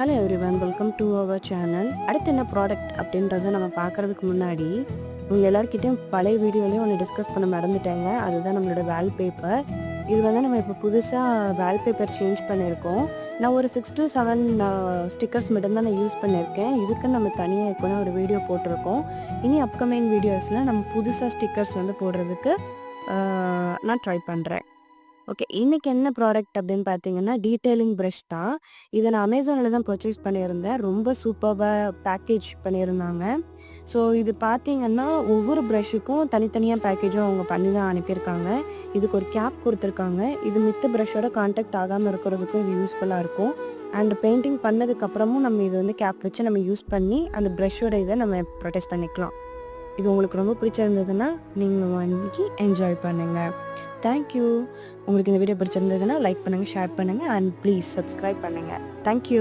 Hello everyone, welcome to our channel. அடுத்து என்ன product அப்படின்றத நம்ம பார்க்குறதுக்கு முன்னாடி உங்கள் எல்லாருக்கிட்டையும் பழைய வீடியோலேயும் ஒன்று டிஸ்கஸ் பண்ண மறந்துட்டேங்க. அதுதான் நம்மளோட வால்பேப்பர். இது வந்து நம்ம இப்போ புதுசாக வால்பேப்பர் சேஞ்ச் பண்ணியிருக்கோம். நான் ஒரு 6 to 7 ஸ்டிக்கர்ஸ் மட்டும்தான் நான் யூஸ் பண்ணியிருக்கேன். இதுக்கு நம்ம தனியாக இப்போ ஒரு வீடியோ போட்டிருக்கோம். இனி அப்கமிங் வீடியோஸில் நம்ம புதுசாக ஸ்டிக்கர்ஸ் வந்து போடுறதுக்கு நான் ட்ரை பண்ணுறேன். ஓகே, இன்றைக்கி என்ன ப்ராடக்ட் அப்படின்னு பார்த்தீங்கன்னா டீட்டெயிலிங் ப்ரஷ் தான். இதை நான் அமேசானில் தான் பர்ச்சேஸ் பண்ணியிருந்தேன். ரொம்ப சூப்பராக பேக்கேஜ் பண்ணியிருந்தாங்க. ஸோ இது பார்த்தீங்கன்னா ஒவ்வொரு ப்ரஷ்ஷுக்கும் தனித்தனியாக பேக்கேஜும் அவங்க பண்ணி தான் அனுப்பியிருக்காங்க. இதுக்கு ஒரு கேப் கொடுத்துருக்காங்க. இது மித்த ப்ரஷ்ஷோட கான்டாக்ட் ஆகாமல் இருக்கிறதுக்கும் இது யூஸ்ஃபுல்லாக இருக்கும். அண்ட் பெயிண்டிங் பண்ணதுக்கப்புறமும் நம்ம இது வந்து கேப் வச்சு நம்ம யூஸ் பண்ணி அந்த ப்ரஷ்ஷோட இதை நம்ம ப்ரொடெக்ட் பண்ணிக்கலாம். இது உங்களுக்கு ரொம்ப பிடிச்சிருந்ததுன்னா நீங்கள் வாங்கி என்ஜாய் பண்ணுங்கள். தேங்க்யூ. உங்களுக்கு இந்த வீடியோ பிடிச்சிருந்ததுன்னா லைக் பண்ணுங்கள், ஷேர் பண்ணுங்கள் அண்ட் ப்ளீஸ் சப்ஸ்கிரைப் பண்ணுங்கள். தேங்க்யூ.